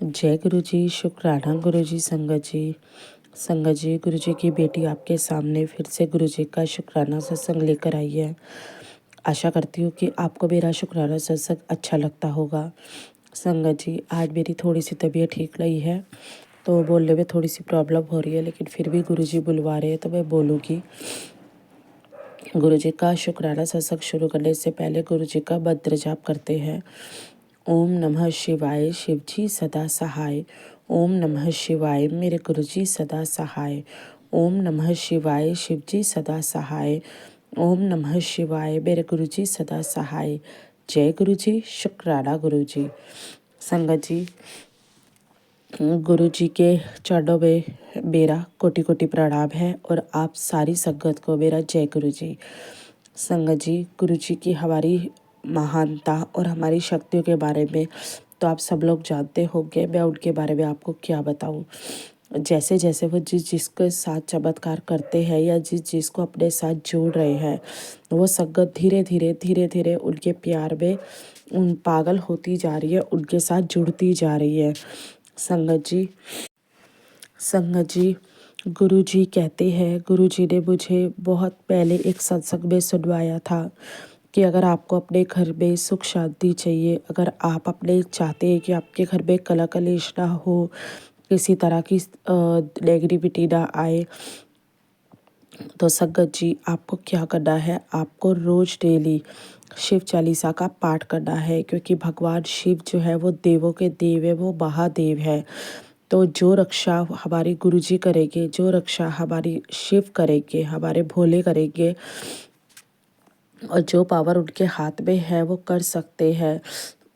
जय गुरु जी, शुक्राना गुरु जी, संगत जी। संगत जी, गुरु जी की बेटी आपके सामने फिर से गुरु जी का शुक्राना सत्संग लेकर आई है। आशा करती हूँ कि आपको मेरा शुक्राना सत्संग अच्छा लगता होगा। संगत जी, आज मेरी थोड़ी सी तबीयत ठीक नहीं है, तो बोलने में थोड़ी सी प्रॉब्लम हो रही है, लेकिन फिर भी गुरु जी बुलवा रहे हैं तो मैं बोलूँगी। गुरु जी का शुक्राना सत्संग शुरू करने से पहले गुरु जी का मंत्र जाप करते हैं। ओम नमः शिवाय, शिव जी सदा सहाय। ओम नमः शिवाय, मेरे गुरु जी सदा सहाय। ओम नमः शिवाय, शिव जी सदा सहाय। ओम नमः शिवाय, मेरे गुरु जी सदा सहाय। जय गुरु जी, शुक्राना गुरु जी। संगत जी, गुरु जी के चरणों में मेरा कोटि कोटि प्रणाम है और आप सारी संगत को मेरा जय गुरु जी। संगत जी, गुरु जी की हमारी महानता और हमारी शक्तियों के बारे में तो आप सब लोग जानते होंगे। मैं उनके बारे में आपको क्या बताऊं। जैसे जैसे वो जिसके साथ चमत्कार करते हैं या जिसको अपने साथ जोड़ रहे हैं, वो संगत धीरे धीरे उनके प्यार में पागल होती जा रही है, उनके साथ जुड़ती जा रही है। संगत जी, गुरु जी कहते हैं, गुरु जी ने मुझे बहुत पहले एक सत्संग में सुनवाया था कि अगर आपको अपने घर में सुख शांति चाहिए, अगर आप अपने चाहते हैं कि आपके घर में कलह कलेश ना हो, किसी तरह की नेगेटिविटी ना आए, तो संगत जी आपको क्या करना है, आपको रोज डेली शिव चालीसा का पाठ करना है। क्योंकि भगवान शिव जो है वो देवों के देव है, वो महादेव है। तो जो रक्षा हमारे गुरुजी करेंगे, जो रक्षा हमारी शिव करेंगे, हमारे भोले करेंगे, और जो पावर उनके हाथ में है वो कर सकते हैं,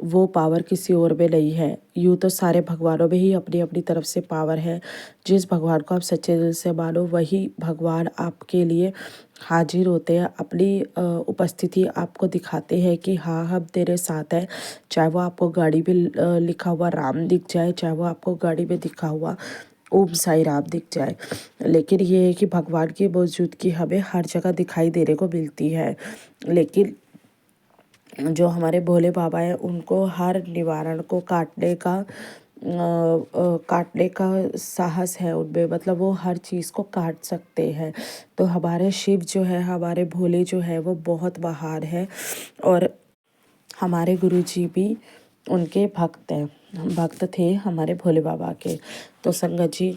वो पावर किसी और में नहीं है। यूँ तो सारे भगवानों में ही अपनी अपनी तरफ से पावर है। जिस भगवान को आप सच्चे दिल से मानो, वही भगवान आपके लिए हाजिर होते हैं, अपनी उपस्थिति आपको दिखाते हैं कि हाँ, हम तेरे साथ हैं। चाहे वो आपको गाड़ी पे लिखा हुआ राम दिख जाए, चाहे वो आपको गाड़ी में दिखा हुआ ओम साई राम दिख जाए, लेकिन ये है कि भगवान की मौजूदगी हमें हर जगह दिखाई देने को मिलती है। लेकिन जो हमारे भोले बाबा हैं, उनको हर निवारण को काटने का साहस है उनमें, मतलब वो हर चीज़ को काट सकते हैं। तो हमारे शिव जो है, हमारे भोले जो है, वो बहुत महान है और हमारे गुरुजी भी उनके भक्त थे हमारे भोले बाबा के। तो संगत जी,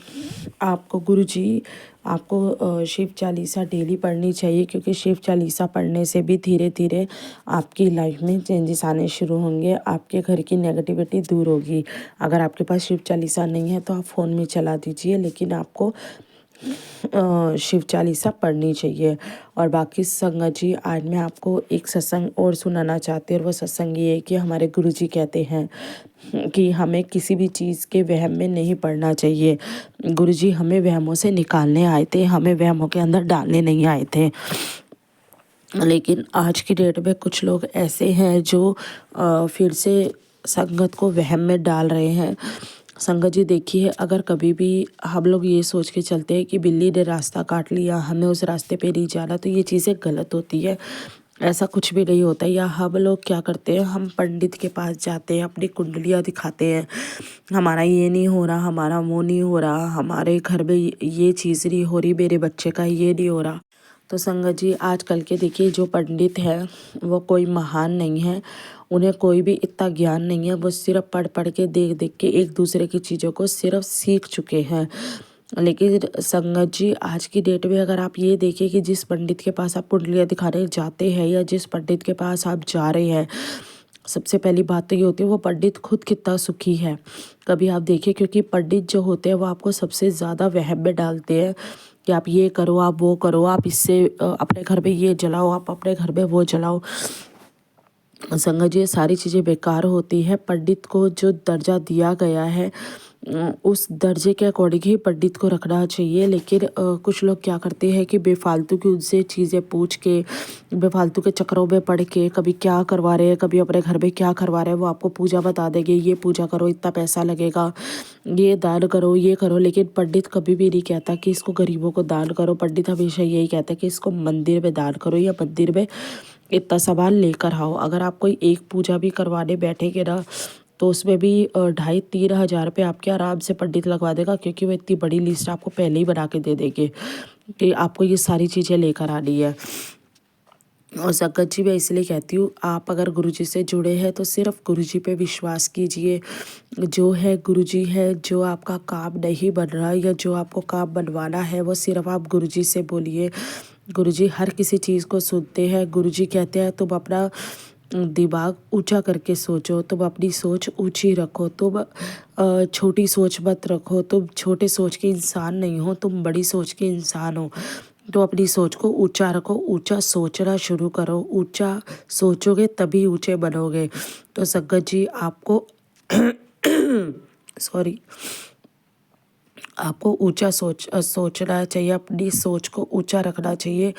आपको गुरुजी आपको शिव चालीसा डेली पढ़नी चाहिए, क्योंकि शिव चालीसा पढ़ने से भी धीरे धीरे आपकी लाइफ में चेंजेस आने शुरू होंगे, आपके घर की नेगेटिविटी दूर होगी। अगर आपके पास शिव चालीसा नहीं है तो आप फ़ोन में चला दीजिए, लेकिन आपको शिव चालीसा पढ़नी चाहिए। और बाकी संगत जी, आज मैं आपको एक सत्संग और सुनाना चाहती हूँ, और वो सत्संग ये है कि हमारे गुरुजी कहते हैं कि हमें किसी भी चीज़ के वहम में नहीं पड़ना चाहिए। गुरुजी हमें वहमों से निकालने आए थे, हमें वहमों के अंदर डालने नहीं आए थे। लेकिन आज की डेट में कुछ लोग ऐसे हैं जो फिर से संगत को वहम में डाल रहे हैं। संगत जी देखिए, अगर कभी भी हम लोग ये सोच के चलते हैं कि बिल्ली ने रास्ता काट लिया, हमें उस रास्ते पे नहीं जाना, तो ये चीज़ें गलत होती है। ऐसा कुछ भी नहीं होता। या हम लोग क्या करते हैं, हम पंडित के पास जाते हैं, अपनी कुंडलियाँ दिखाते हैं, हमारा ये नहीं हो रहा, हमारा वो नहीं हो रहा, हमारे घर में ये चीज़ नहीं हो रही, मेरे बच्चे का ये नहीं हो रहा। तो संगत जी, आजकल के देखिए जो पंडित है वो कोई महान नहीं है, उन्हें कोई भी इतना ज्ञान नहीं है, वो सिर्फ पढ़ पढ़ के देख देख के एक दूसरे की चीज़ों को सिर्फ सीख चुके हैं। लेकिन संगत जी, आज की डेट में अगर आप ये देखें कि जिस पंडित के पास आप कुंडलियाँ दिखाने जाते हैं या जिस पंडित के पास आप जा रहे हैं, सबसे पहली बात तो ये होती है वो पंडित खुद कितना सुखी है। कभी आप देखिए, क्योंकि पंडित जो होते हैं वो आपको सबसे ज़्यादा वहम में डालते हैं कि आप ये करो, आप वो करो, आप इससे अपने घर में ये जलाओ, आप अपने घर में वो जलाओ। संगत जी, ये सारी चीज़ें बेकार होती है। पंडित को जो दर्जा दिया गया है उस दर्जे के अकॉर्डिंग ही पंडित को रखना चाहिए। लेकिन कुछ लोग क्या करते हैं कि बेफालतू की उनसे चीज़ें पूछ के, बेफालतू के चक्करों में पड़ के, कभी क्या करवा रहे हैं, कभी अपने घर में क्या करवा रहे हैं, वो आपको पूजा बता देंगे, ये पूजा करो इतना पैसा लगेगा, ये दान करो, ये करो। लेकिन पंडित कभी भी नहीं कहता कि इसको गरीबों को दान करो। पंडित हमेशा यही कहता है कि इसको मंदिर में दान करो या मंदिर में इतना सामान लेकर आओ। अगर आप कोई एक पूजा भी करवाने बैठेंगे ना, तो उसमें भी 2,500-3 हज़ार रुपये आपके आराम से पंडित लगवा देगा, क्योंकि वो इतनी बड़ी लिस्ट आपको पहले ही बना के दे देंगे कि आपको ये सारी चीज़ें लेकर आनी है। और संगत जी मैं इसलिए कहती हूँ, आप अगर गुरुजी से जुड़े हैं तो सिर्फ गुरुजी पे विश्वास कीजिए। जो है गुरुजी है, जो आपका काम नहीं बन रहा या जो आपको काम बनवाना है वो सिर्फ आप गुरुजी से बोलिए। गुरुजी हर किसी चीज़ को सुनते हैं। गुरुजी कहते हैं तुम अपना दिमाग ऊंचा करके सोचो, तुम अपनी सोच ऊंची रखो, तुम छोटी सोच मत रखो, तुम छोटे सोच के इंसान नहीं हो, तुम बड़ी सोच के इंसान हो। तो अपनी सोच को ऊंचा रखो, ऊंचा सोचना शुरू करो, ऊंचा सोचोगे तभी ऊंचे बनोगे। तो संगत जी आपको सॉरी, आपको ऊंचा सोचना चाहिए, अपनी सोच को ऊंचा रखना चाहिए।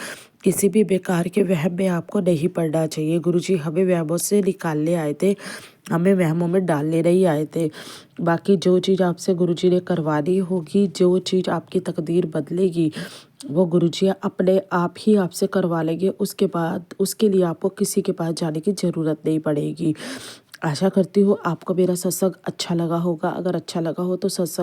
किसी भी बेकार के वहम में आपको नहीं पड़ना चाहिए। गुरुजी हमें वहमों से निकालने आए थे, हमें वहमों में डालने नहीं आए थे। बाकी जो चीज़ आपसे गुरुजी ने करवानी होगी, जो चीज़ आपकी तकदीर बदलेगी, वो गुरुजी अपने आप ही आपसे करवा लेंगे। उसके बाद उसके लिए आपको किसी के पास जाने की ज़रूरत नहीं पड़ेगी। आशा करती हूँ आपको मेरा सत्संग अच्छा लगा होगा। अगर अच्छा लगा हो तो सत्संग